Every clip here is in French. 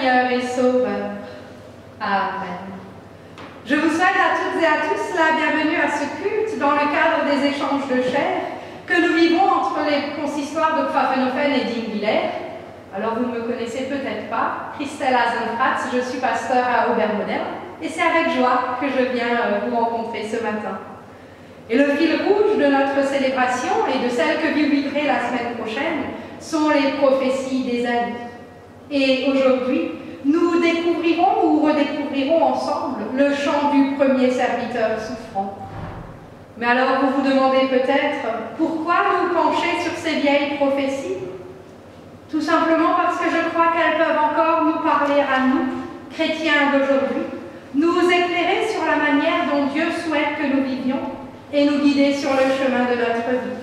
Seigneur et Sauveur. Amen. Je vous souhaite à toutes et à tous la bienvenue à ce culte dans le cadre des échanges de chair que nous vivons entre les consistoires de Pfaffenhofen et Dinkviller. Alors vous ne me connaissez peut-être pas, Christelle Hasenfratz, je suis pasteur à Obermodern et c'est avec joie que je viens vous rencontrer ce matin. Et le fil rouge de notre célébration et de celle que vous vivrez la semaine prochaine sont les prophéties d'Ésaïe. Et aujourd'hui, nous découvrirons ou redécouvrirons ensemble le chant du premier serviteur souffrant. Mais alors vous vous demandez peut-être pourquoi nous pencher sur ces vieilles prophéties? Tout simplement parce que je crois qu'elles peuvent encore nous parler à nous, chrétiens d'aujourd'hui, nous éclairer sur la manière dont Dieu souhaite que nous vivions et nous guider sur le chemin de notre vie.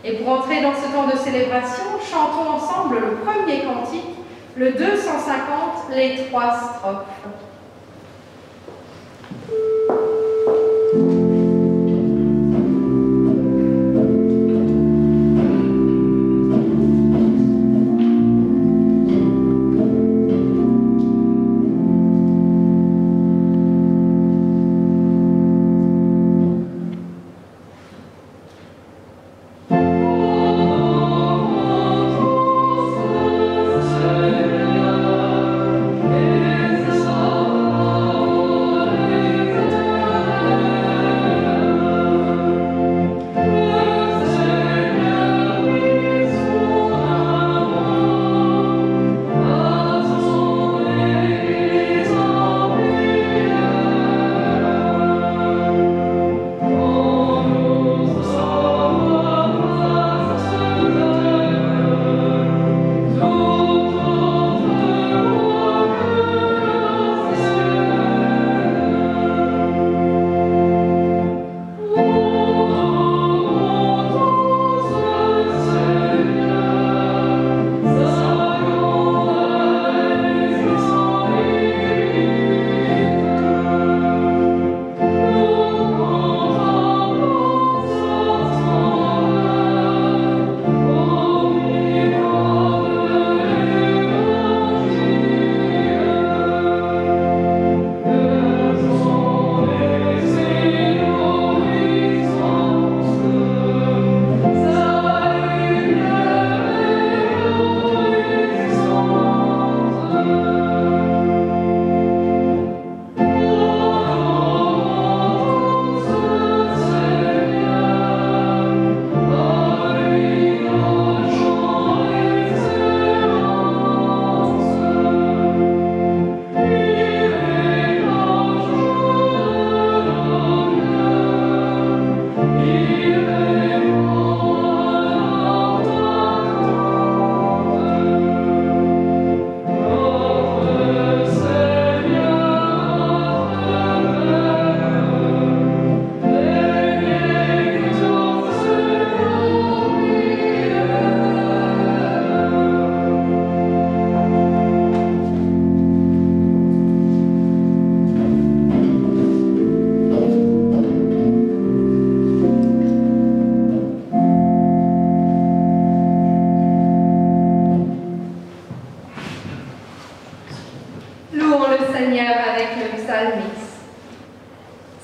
Et pour entrer dans ce temps de célébration, chantons ensemble le premier cantique, le 250, les 3 strophes.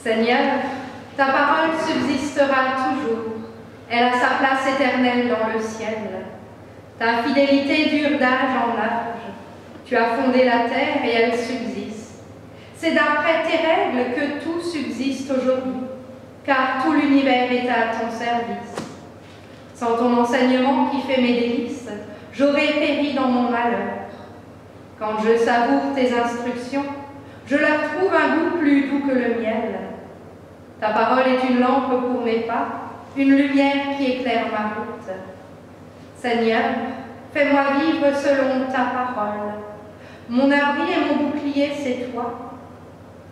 Seigneur, ta parole subsistera toujours, elle a sa place éternelle dans le ciel. Ta fidélité dure d'âge en âge, tu as fondé la terre et elle subsiste. C'est d'après tes règles que tout subsiste aujourd'hui, car tout l'univers est à ton service. Sans ton enseignement qui fait mes délices, j'aurais péri dans mon malheur. Quand je savoure tes instructions, je leur trouve un goût plus doux que le miel. Ta parole est une lampe pour mes pas, une lumière qui éclaire ma route. Seigneur, fais-moi vivre selon ta parole. Mon abri et mon bouclier, c'est toi.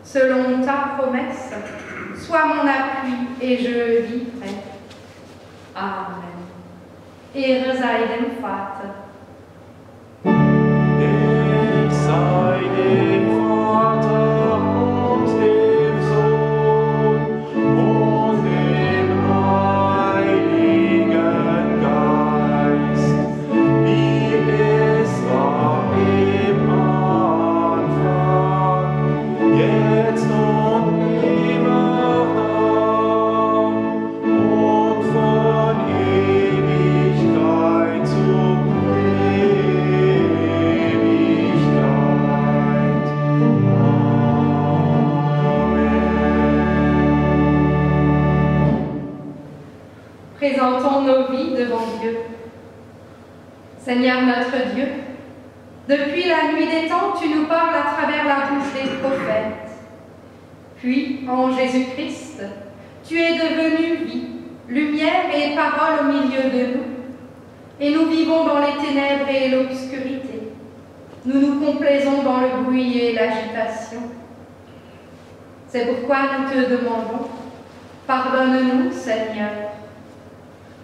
Selon ta promesse, sois mon appui et je vivrai. Amen. Ehre sei dem Vater. Ehre sei dem Vater und dem Sohn und dem Heiligen Geist, wie es war im présentons nos vies devant Dieu. Seigneur notre Dieu, depuis la nuit des temps, tu nous parles à travers la bouche des prophètes. Puis, en Jésus-Christ, tu es devenu vie, lumière et parole au milieu de nous. Et nous vivons dans les ténèbres et l'obscurité. Nous nous complaisons dans le bruit et l'agitation. C'est pourquoi nous te demandons, pardonne-nous, Seigneur.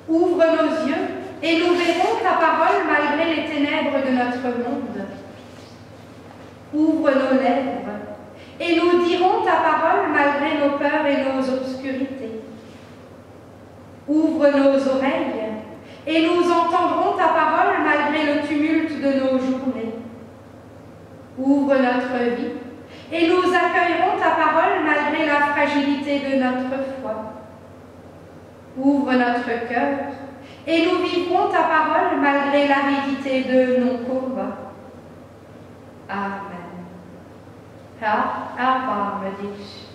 Ouvre nos yeux et nous verrons ta parole malgré les ténèbres de notre monde. Ouvre nos lèvres et nous dirons ta parole malgré nos peurs et nos obscurités. Ouvre nos oreilles et nous entendrons ta parole malgré le tumulte de nos journées. Ouvre notre vie et nous accueillerons ta parole malgré la fragilité de notre foi. Ouvre notre cœur et nous vivrons ta parole malgré l'aridité de nos combats. Amen. Erbarme dich.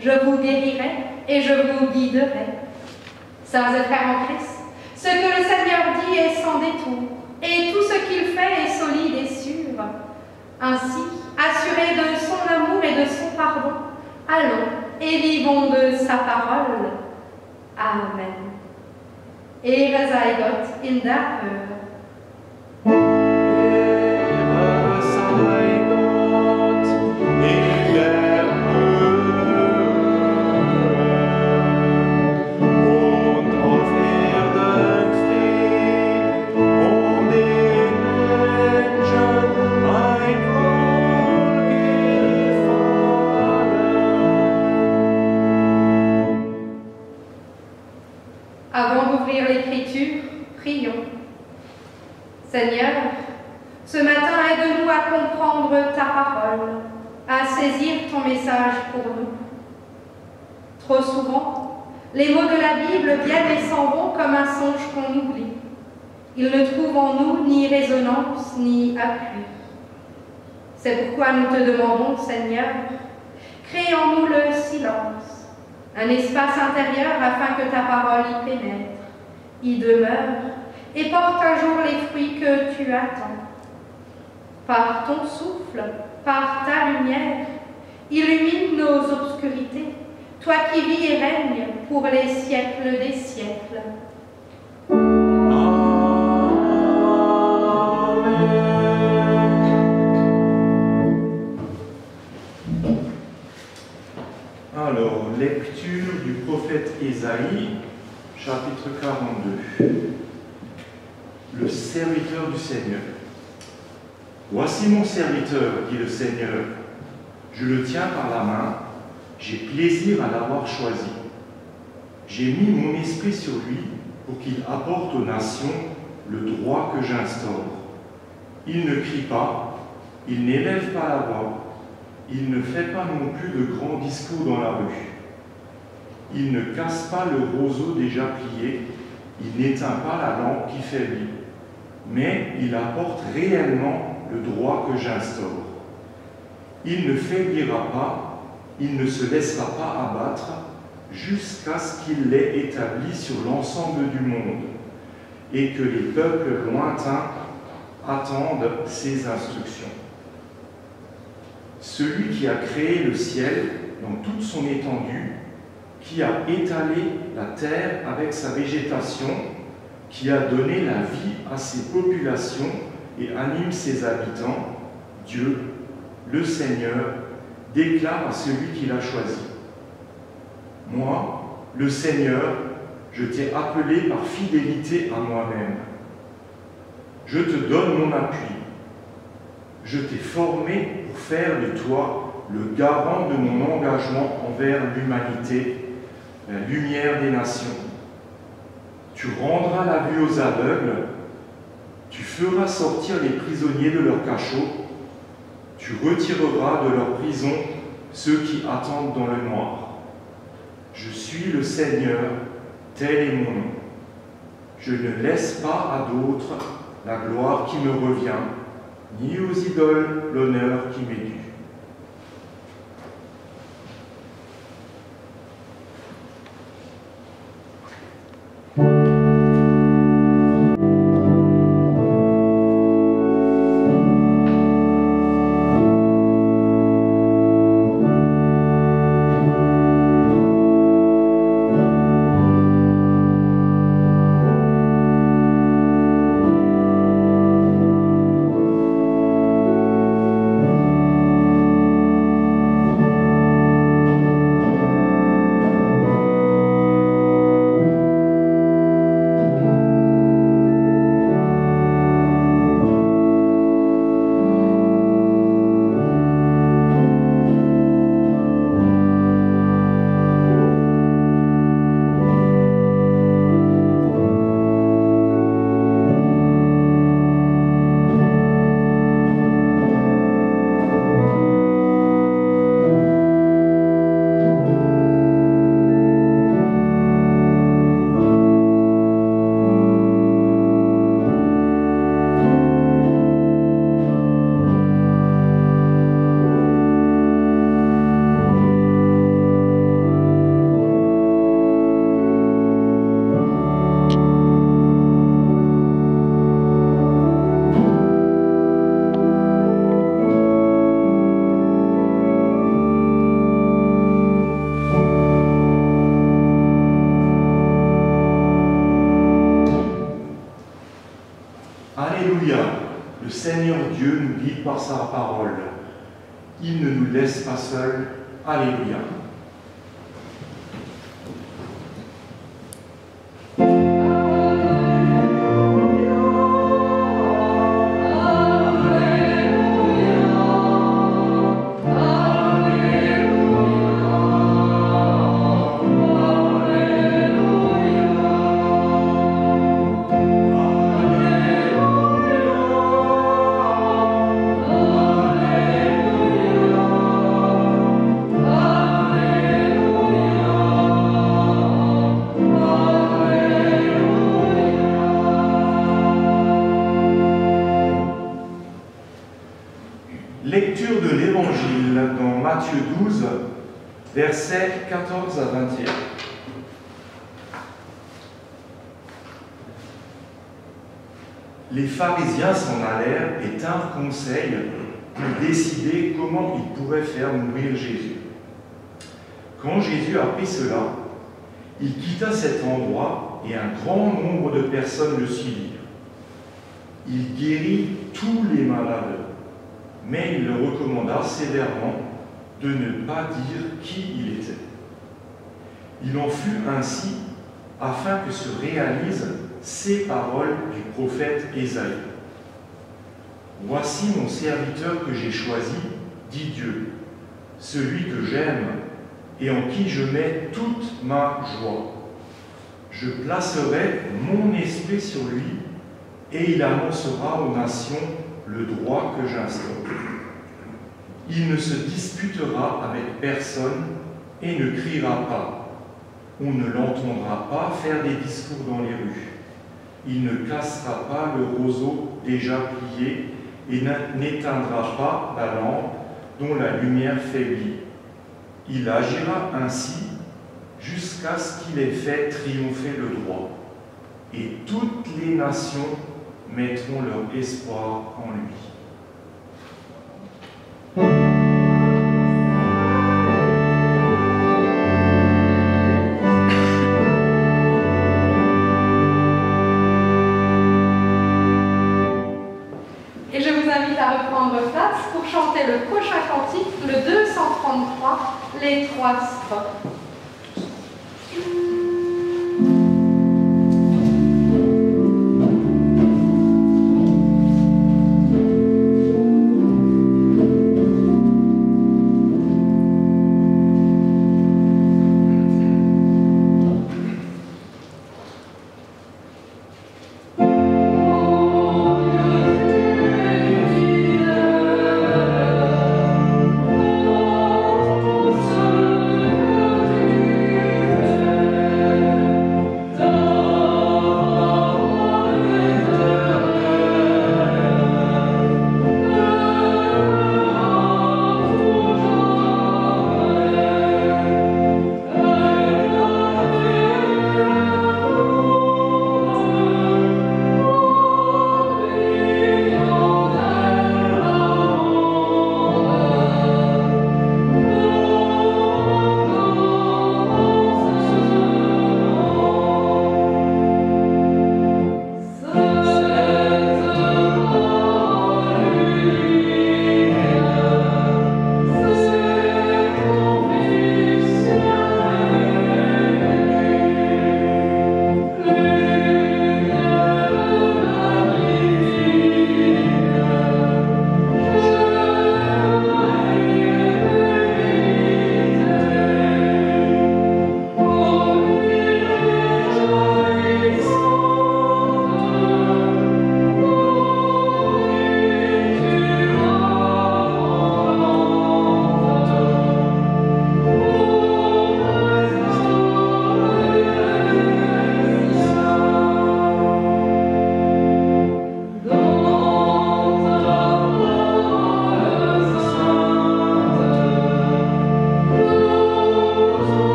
Je vous guérirai et je vous guiderai. Sœurs et frères en Christ, ce que le Seigneur dit est sans détour, et tout ce qu'il fait est solide et sûr. Ainsi, assurés de son amour et de son pardon, allons et vivons de sa parole. Amen. Ehre sei Gott in der Höhe. Avant d'ouvrir l'Écriture, prions. Seigneur, ce matin, aide-nous à comprendre ta parole, à saisir ton message pour nous. Trop souvent, les mots de la Bible viennent et s'en vont comme un songe qu'on oublie. Ils ne trouvent en nous ni résonance ni appui. C'est pourquoi nous te demandons, Seigneur, crée en nous le silence, un espace intérieur afin que ta parole y pénètre, y demeure et porte un jour les fruits que tu attends. Par ton souffle, par ta lumière, illumine nos obscurités, toi qui vis et règnes pour les siècles des siècles. Alors, lecture du prophète Ésaïe, chapitre 42. Le serviteur du Seigneur. Voici mon serviteur, dit le Seigneur. Je le tiens par la main, j'ai plaisir à l'avoir choisi. J'ai mis mon esprit sur lui pour qu'il apporte aux nations le droit que j'instaure. Il ne crie pas, il n'élève pas la voix, il ne fait pas non plus de grands discours dans la rue. Il ne casse pas le roseau déjà plié, il n'éteint pas la lampe qui faiblit, mais il apporte réellement le droit que j'instaure. Il ne faiblira pas, il ne se laissera pas abattre, jusqu'à ce qu'il l'ait établi sur l'ensemble du monde, et que les peuples lointains attendent ses instructions. Celui qui a créé le ciel dans toute son étendue, qui a étalé la terre avec sa végétation, qui a donné la vie à ses populations et anime ses habitants, Dieu, le Seigneur, déclare à celui qui l'a choisi. Moi, le Seigneur, je t'ai appelé par fidélité à moi-même. Je te donne mon appui. Je t'ai formé pour faire de toi le garant de mon engagement envers l'humanité, la lumière des nations. Tu rendras la vue aux aveugles, tu feras sortir les prisonniers de leur cachot, tu retireras de leur prison ceux qui attendent dans le noir. Je suis le Seigneur, tel est mon nom. Je ne laisse pas à d'autres la gloire qui me revient, ni aux idoles l'honneur qui m'est dû. Alléluia, le Seigneur Dieu nous guide par sa parole. Il ne nous laisse pas seuls. Alléluia. Lecture de l'Évangile dans Matthieu 12, versets 14 à 21. Les pharisiens s'en allèrent et tinrent conseil pour décider comment ils pourraient faire mourir Jésus. Quand Jésus apprit cela, il quitta cet endroit et un grand nombre de personnes le suivirent. Il guérit tous les malades, mais il leur recommanda sévèrement de ne pas dire qui il était. Il en fut ainsi afin que se réalisent ces paroles du prophète Ésaïe. « Voici mon serviteur que j'ai choisi, dit Dieu, celui que j'aime et en qui je mets toute ma joie. Je placerai mon esprit sur lui et il annoncera aux nations le droit que j'instaure. Il ne se disputera avec personne et ne criera pas. On ne l'entendra pas faire des discours dans les rues. Il ne cassera pas le roseau déjà plié et n'éteindra pas la lampe dont la lumière faiblit. Il agira ainsi jusqu'à ce qu'il ait fait triompher le droit. Et toutes les nations mettront leur espoir en lui. » Et je vous invite à reprendre place pour chanter le prochain cantique, le 233, les 3 strophes. Oh,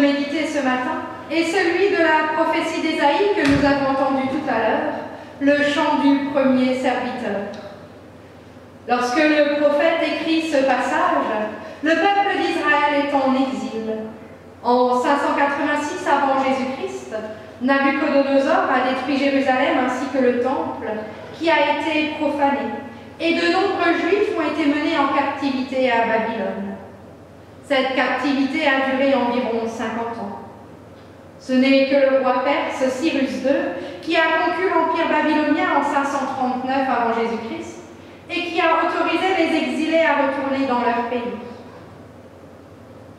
méditer ce matin est celui de la prophétie d'Ésaïe que nous avons entendu tout à l'heure, le chant du premier serviteur. Lorsque le prophète écrit ce passage, le peuple d'Israël est en exil. En 586 avant Jésus-Christ, Nabuchodonosor a détruit Jérusalem ainsi que le temple, qui a été profané, et de nombreux Juifs ont été menés en captivité à Babylone. Cette captivité a duré environ 50 ans. Ce n'est que le roi perse Cyrus II qui a conquis l'empire babylonien en 539 avant Jésus-Christ et qui a autorisé les exilés à retourner dans leur pays.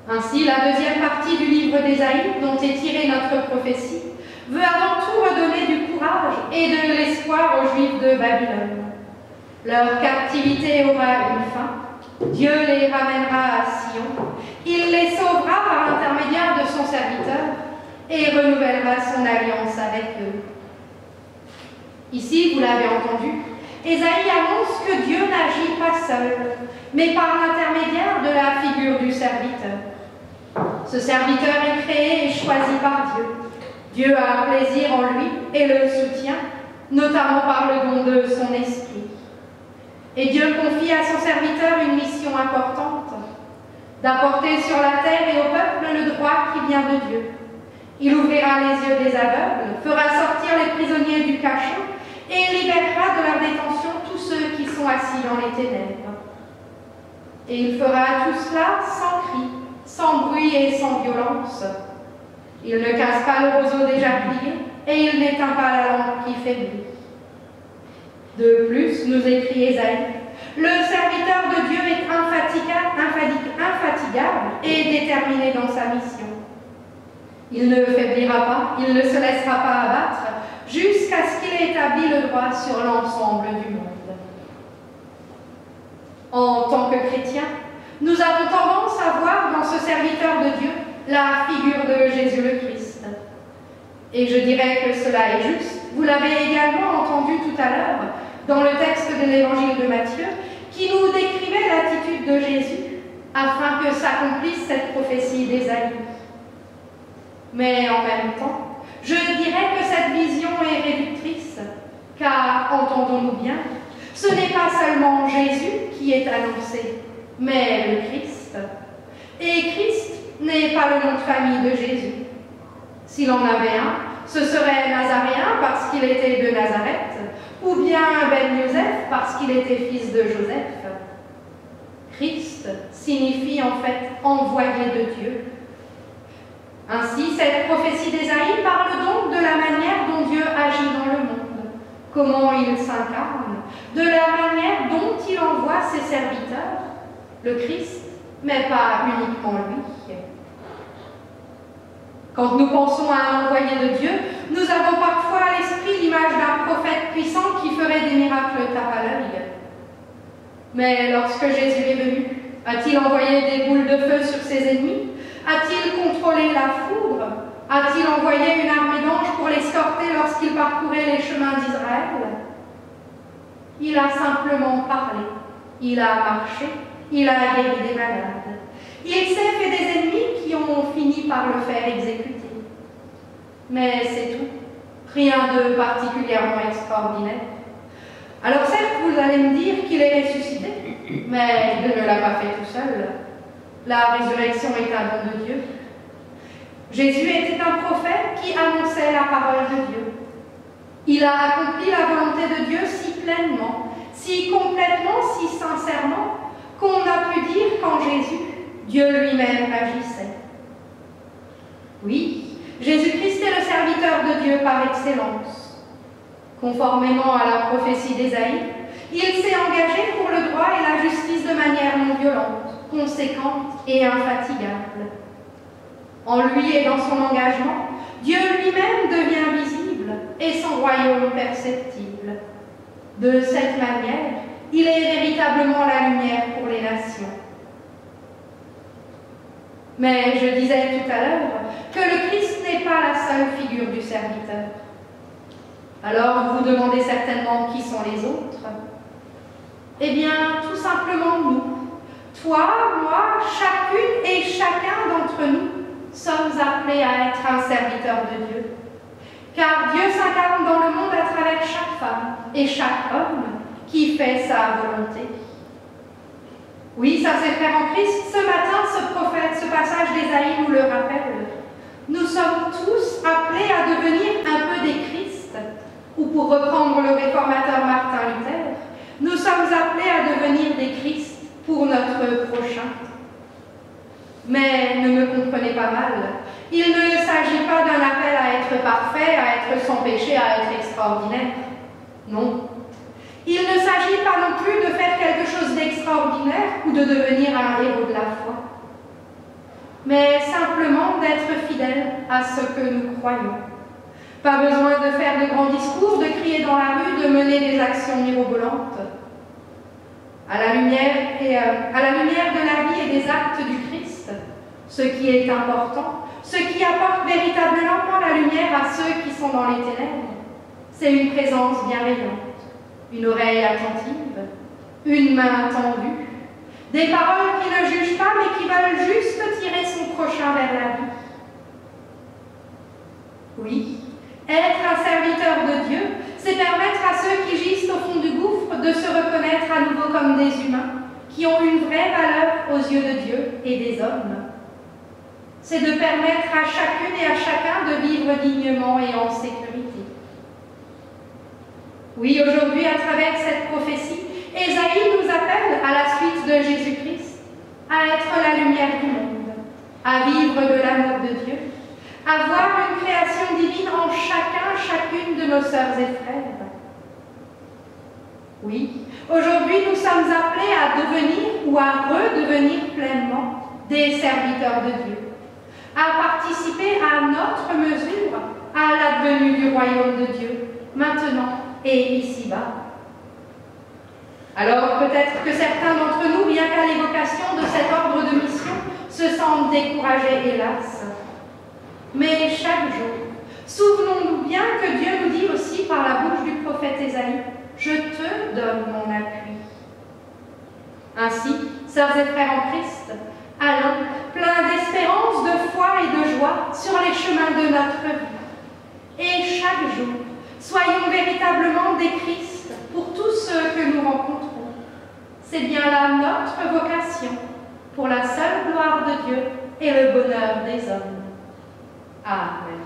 Ainsi, la deuxième partie du livre d'Ésaïe, dont est tirée notre prophétie, veut avant tout redonner du courage et de l'espoir aux Juifs de Babylone. Leur captivité aura une fin. Dieu les ramènera à Sion. Il les sauvera par l'intermédiaire de son serviteur et renouvellera son alliance avec eux. Ici, vous l'avez entendu, Ésaïe annonce que Dieu n'agit pas seul, mais par l'intermédiaire de la figure du serviteur. Ce serviteur est créé et choisi par Dieu. Dieu a plaisir en lui et le soutient, notamment par le don de son esprit. Et Dieu confie à son serviteur une mission importante, d'apporter sur la terre et au peuple le droit qui vient de Dieu. Il ouvrira les yeux des aveugles, fera sortir les prisonniers du cachot et libérera de leur détention tous ceux qui sont assis dans les ténèbres. Et il fera tout cela sans cri, sans bruit et sans violence. Il ne casse pas le roseau déjà plié et il n'éteint pas la lampe qui faiblit. De plus, nous écrit Ésaïe, le serviteur de Dieu est infatigable et déterminé dans sa mission. Il ne faiblira pas, il ne se laissera pas abattre, jusqu'à ce qu'il ait établi le droit sur l'ensemble du monde. En tant que chrétiens, nous avons tendance à voir dans ce serviteur de Dieu la figure de Jésus le Christ. Et je dirais que cela est juste. Vous l'avez également entendu tout à l'heure dans le texte de l'évangile de Matthieu, qui nous décrivait l'attitude de Jésus afin que s'accomplisse cette prophétie d'Ésaïe. Mais en même temps, je dirais que cette vision est réductrice, car, entendons-nous bien, ce n'est pas seulement Jésus qui est annoncé, mais le Christ. Et Christ n'est pas le nom de famille de Jésus. S'il en avait un, ce serait Nazaréen parce qu'il était de Nazareth, ou bien Ben Yosef parce qu'il était fils de Joseph. Christ signifie en fait envoyé de Dieu. Ainsi, cette prophétie d'Ésaïe parle donc de la manière dont Dieu agit dans le monde, comment il s'incarne, de la manière dont il envoie ses serviteurs, le Christ, mais pas uniquement lui. Quand nous pensons à un envoyé de Dieu, nous avons parfois à l'esprit l'image d'un prophète puissant qui ferait des miracles tape à l'œil. Mais lorsque Jésus est venu, a-t-il envoyé des boules de feu sur ses ennemis? A-t-il contrôlé la foudre? A-t-il envoyé une armée d'anges pour l'escorter lorsqu'il parcourait les chemins d'Israël? Il a simplement parlé, il a marché, il a guéri des malades. Il s'est fait des ennemis qui ont fini par le faire exécuter. Mais c'est tout, rien de particulièrement extraordinaire. Alors certes, vous allez me dire qu'il est ressuscité, mais il ne l'a pas fait tout seul. La résurrection est un don de Dieu. Jésus était un prophète qui annonçait la parole de Dieu. Il a accompli la volonté de Dieu si pleinement, si complètement, si sincèrement, qu'on a pu dire qu'en Jésus, Dieu lui-même agissait. Oui, Jésus-Christ est le serviteur de Dieu par excellence. Conformément à la prophétie d'Ésaïe, il s'est engagé pour le droit et la justice de manière non violente, conséquente et infatigable. En lui et dans son engagement, Dieu lui-même devient visible et son royaume perceptible. De cette manière, il est véritablement la lumière pour les nations. Mais je disais tout à l'heure que le Christ n'est pas la seule figure du serviteur. Alors vous vous demandez certainement qui sont les autres? Eh bien, tout simplement nous. Toi, moi, chacune et chacun d'entre nous, sommes appelés à être un serviteur de Dieu. Car Dieu s'incarne dans le monde à travers chaque femme et chaque homme qui fait sa volonté. Oui, ça c'est frère en Christ, ce matin, ce passage d'Ésaïe nous le rappelle. Nous sommes tous appelés à devenir un peu des Christ, ou pour reprendre le réformateur Martin Luther, nous sommes appelés à devenir des Christ pour notre prochain. Mais ne me comprenez pas mal, il ne s'agit pas d'un appel à être parfait, à être sans péché, à être extraordinaire. Non. Il ne s'agit pas non plus de faire quelque chose d'extraordinaire ou de devenir un héros de la foi, mais simplement d'être fidèle à ce que nous croyons. Pas besoin de faire de grands discours, de crier dans la rue, de mener des actions mirobolantes. À la lumière de la vie et des actes du Christ, ce qui est important, ce qui apporte véritablement la lumière à ceux qui sont dans les ténèbres, c'est une présence bienveillante, une oreille attentive, une main tendue, des paroles qui ne jugent pas mais qui veulent juste tirer son prochain vers la vie. Oui, être un serviteur de Dieu, c'est permettre à ceux qui gisent au fond du gouffre de se reconnaître à nouveau comme des humains qui ont une vraie valeur aux yeux de Dieu et des hommes. C'est de permettre à chacune et à chacun de vivre dignement et en sécurité. Oui, aujourd'hui, à travers cette prophétie, Ésaïe nous appelle, à la suite de Jésus-Christ, à être la lumière du monde, à vivre de l'amour de Dieu, à voir une création divine en chacune de nos sœurs et frères. Oui, aujourd'hui, nous sommes appelés à devenir ou à redevenir pleinement des serviteurs de Dieu, à participer à notre mesure à l'advenue du royaume de Dieu, maintenant et ici-bas. Alors peut-être que certains d'entre nous, rien qu'à l'évocation de cet ordre de mission, se sentent découragés, hélas. Mais chaque jour, souvenons-nous bien que Dieu nous dit aussi par la bouche du prophète Ésaïe, « Je te donne mon appui ». Ainsi, sœurs et frères en Christ, allons, pleins d'espérance, de foi et de joie, sur les chemins de notre vie. Et chaque jour, soyons véritablement des Christ pour tous ceux que nous rencontrons. C'est bien là notre vocation, pour la seule gloire de Dieu et le bonheur des hommes. Amen.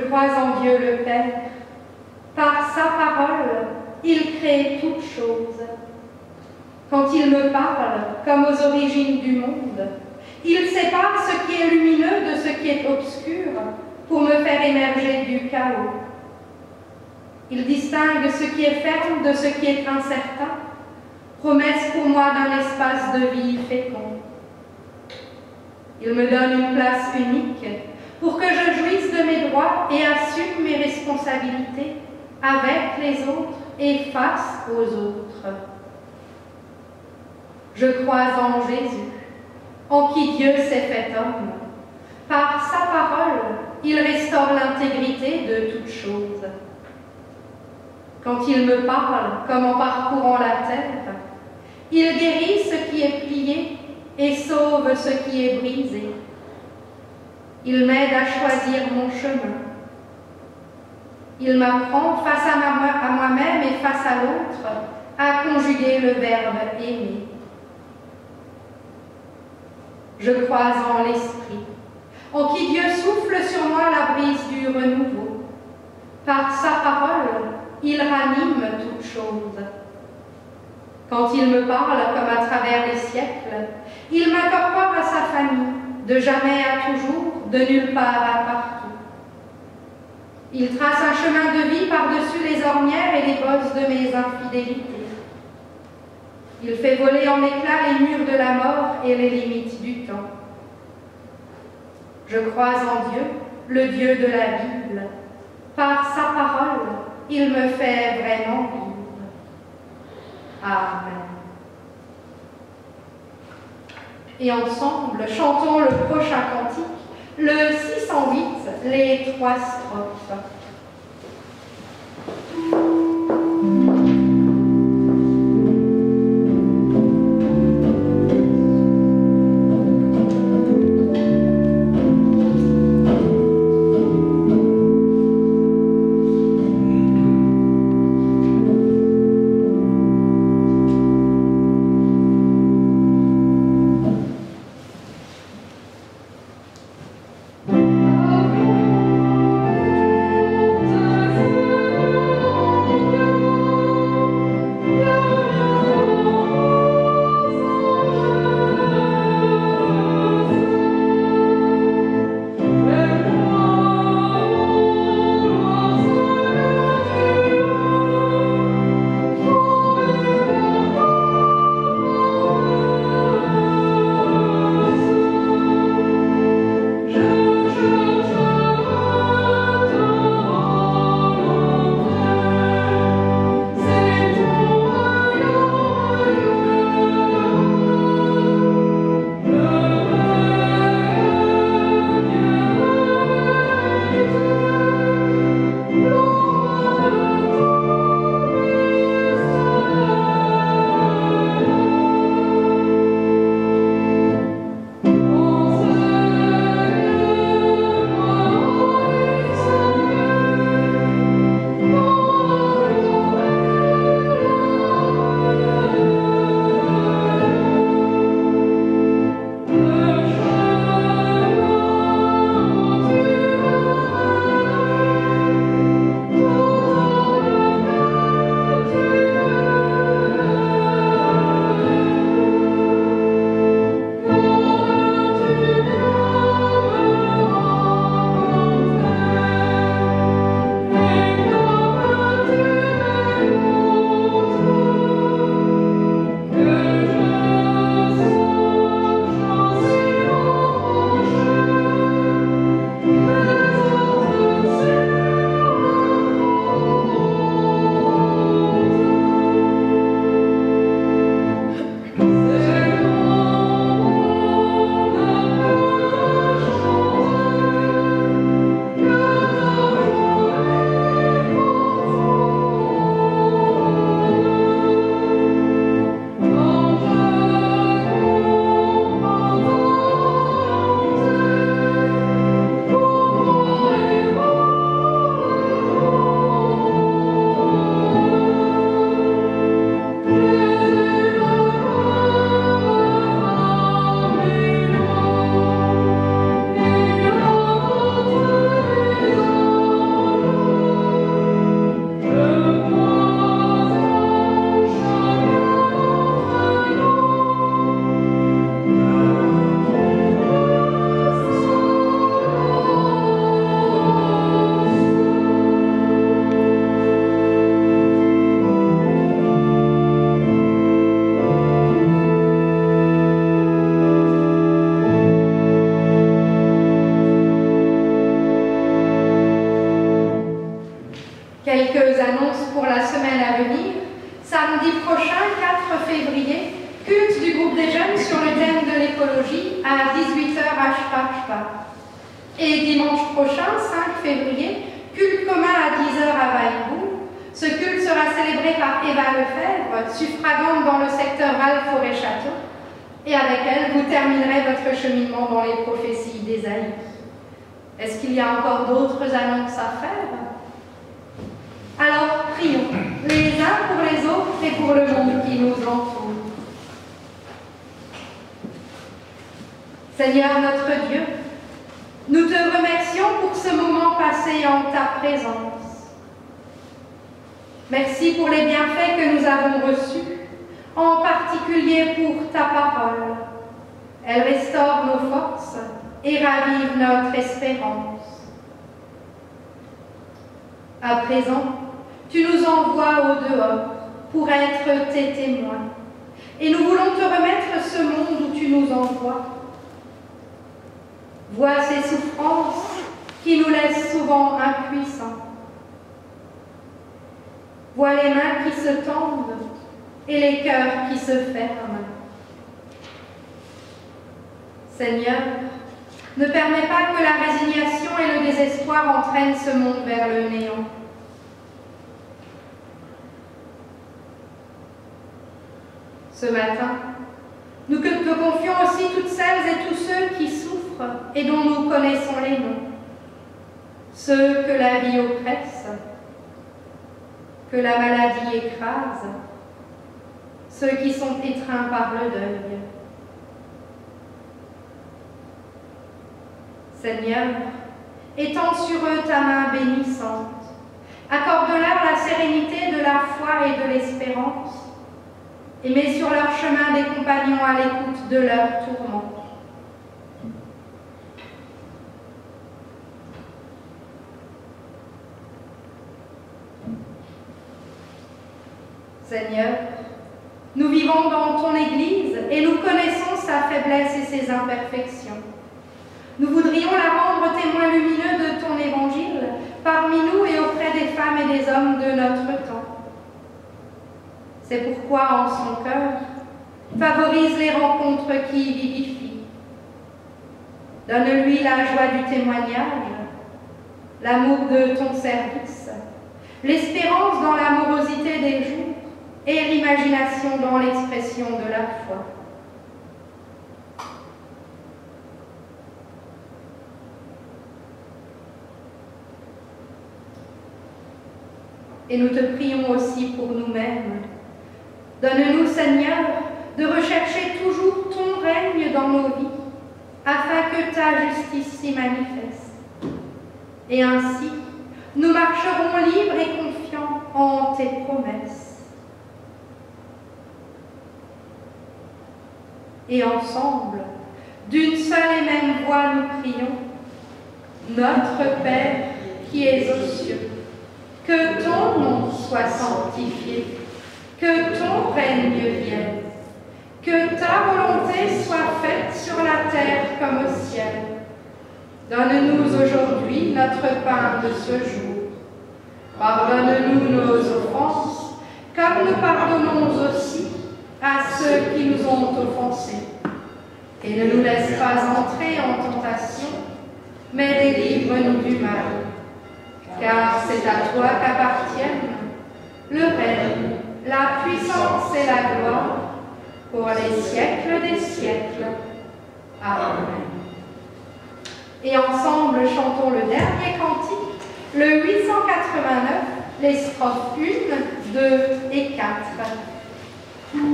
crois en Dieu le Père. Par sa parole, il crée toutes choses. Quand il me parle, comme aux origines du monde, il sépare ce qui est lumineux de ce qui est obscur pour me faire émerger du chaos. Il distingue ce qui est ferme de ce qui est incertain, promesse pour moi d'un espace de vie fécond. Il me donne une place unique pour que je jouisse de mes droits et assume mes responsabilités avec les autres et face aux autres. Je crois en Jésus, en qui Dieu s'est fait homme. Par sa parole, il restaure l'intégrité de toutes choses. Quand il me parle, comme en parcourant la terre, il guérit ce qui est plié et sauve ce qui est brisé. Il m'aide à choisir mon chemin. Il m'apprend face à moi-même et face à l'autre à conjuguer le verbe aimer. Je crois en l'Esprit, en qui Dieu souffle sur moi la brise du renouveau. Par sa parole, il ranime toutes choses. Quand il me parle comme à travers les siècles, il m'incorpore à sa famille, de jamais à toujours, de nulle part à partout. Il trace un chemin de vie par-dessus les ornières et les bosses de mes infidélités. Il fait voler en éclats les murs de la mort et les limites du temps. Je crois en Dieu, le Dieu de la Bible. Par sa parole, il me fait vraiment vivre. Amen. Et ensemble, chantons le prochain cantique, le 608, les 3 strophes. Amen. Quelques annonces pour la semaine à venir. Samedi prochain, 4 février, culte du groupe des jeunes sur le thème de l'écologie à 18h à Spa. Et dimanche prochain, 5 février, culte commun à 10h à Weilbourg. Ce culte sera célébré par Eva Lefebvre, suffragante dans le secteur Val-Forêt-Château. Et avec elle, vous terminerez votre cheminement dans les prophéties d'Ésaïe. Est-ce qu'il y a encore d'autres annonces à faire? Alors, prions, les uns pour les autres et pour le monde qui nous entoure. Seigneur notre Dieu, nous te remercions pour ce moment passé en ta présence. Merci pour les bienfaits que nous avons reçus, en particulier pour ta parole. Elle restaure nos forces et ravive notre espérance. À présent, tu nous envoies au dehors pour être tes témoins. Et nous voulons te remettre ce monde où tu nous envoies. Vois ces souffrances qui nous laissent souvent impuissants. Vois les mains qui se tendent et les cœurs qui se ferment. Seigneur, ne permets pas que la résignation et le désespoir entraînent ce monde vers le néant. Ce matin, nous te confions aussi toutes celles et tous ceux qui souffrent et dont nous connaissons les noms. Ceux que la vie oppresse, que la maladie écrase, ceux qui sont étreints par le deuil. Seigneur, étends sur eux ta main bénissante. Accorde-leur la sérénité de la foi et de l'espérance, et mets sur leur chemin des compagnons à l'écoute de leurs tourments. Seigneur, nous vivons dans ton Église et nous connaissons sa faiblesse et ses imperfections. Nous voudrions la rendre témoin lumineux de ton Évangile parmi nous et auprès des femmes et des hommes de notre temps. C'est pourquoi, en son cœur, favorise les rencontres qui vivifient. Donne-lui la joie du témoignage, l'amour de ton service, l'espérance dans l'amorosité des jours et l'imagination dans l'expression de la foi. Et nous te prions aussi pour nous-mêmes. Donne-nous, Seigneur, de rechercher toujours ton règne dans nos vies, afin que ta justice s'y manifeste. Et ainsi, nous marcherons libres et confiants en tes promesses. Et ensemble, d'une seule et même voix, nous prions. Notre Père qui es aux cieux, que ton nom soit sanctifié, que ton règne vienne, que ta volonté soit faite sur la terre comme au ciel. Donne-nous aujourd'hui notre pain de ce jour. Pardonne-nous nos offenses, comme nous pardonnons aussi à ceux qui nous ont offensés. Et ne nous laisse pas entrer en tentation, mais délivre-nous du mal. Car c'est à toi qu'appartiennent le règne, la puissance et la gloire, pour les siècles des siècles. Amen. Et ensemble, chantons le dernier cantique, le 889, les strophes 1, 2 et 4. Le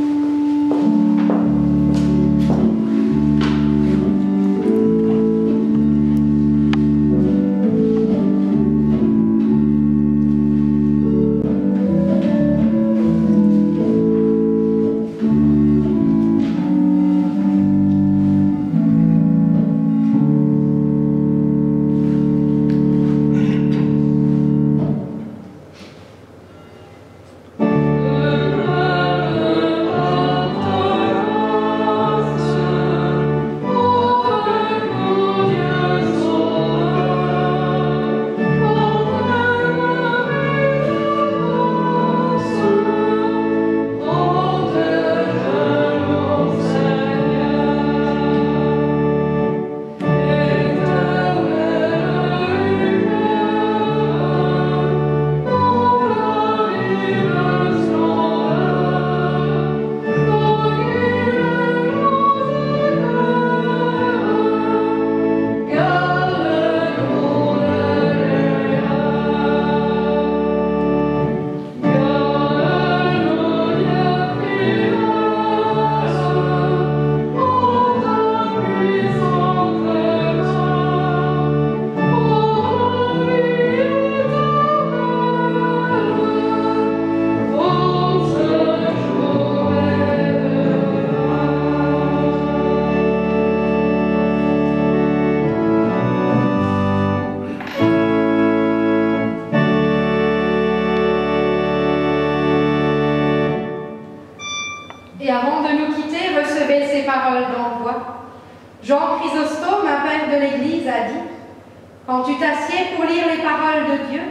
Jean Chrysostome, un père de l'Église, a dit « Quand tu t'assieds pour lire les paroles de Dieu,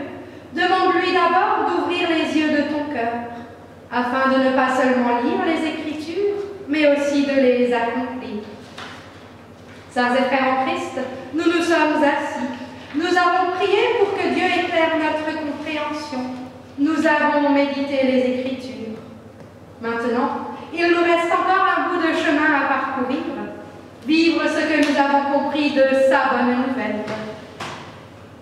demande-lui d'abord d'ouvrir les yeux de ton cœur, afin de ne pas seulement lire les Écritures, mais aussi de les accomplir. » Sœurs et frères en Christ, nous nous sommes assis. Nous avons prié pour que Dieu éclaire notre compréhension. Nous avons médité les Écritures. Maintenant, il nous reste encore un bout de chemin à parcourir, vivre ce que nous avons compris de sa bonne nouvelle.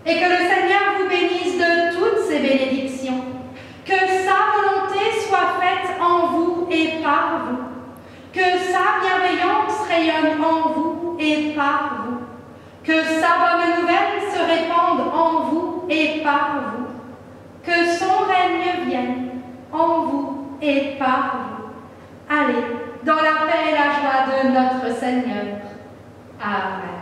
Et que le Seigneur vous bénisse de toutes ses bénédictions, que sa volonté soit faite en vous et par vous, que sa bienveillance rayonne en vous et par vous, que sa bonne nouvelle se répande en vous et par vous, que son règne vienne en vous et par vous. Allez, dans la paix et la joie de notre Seigneur. Amen.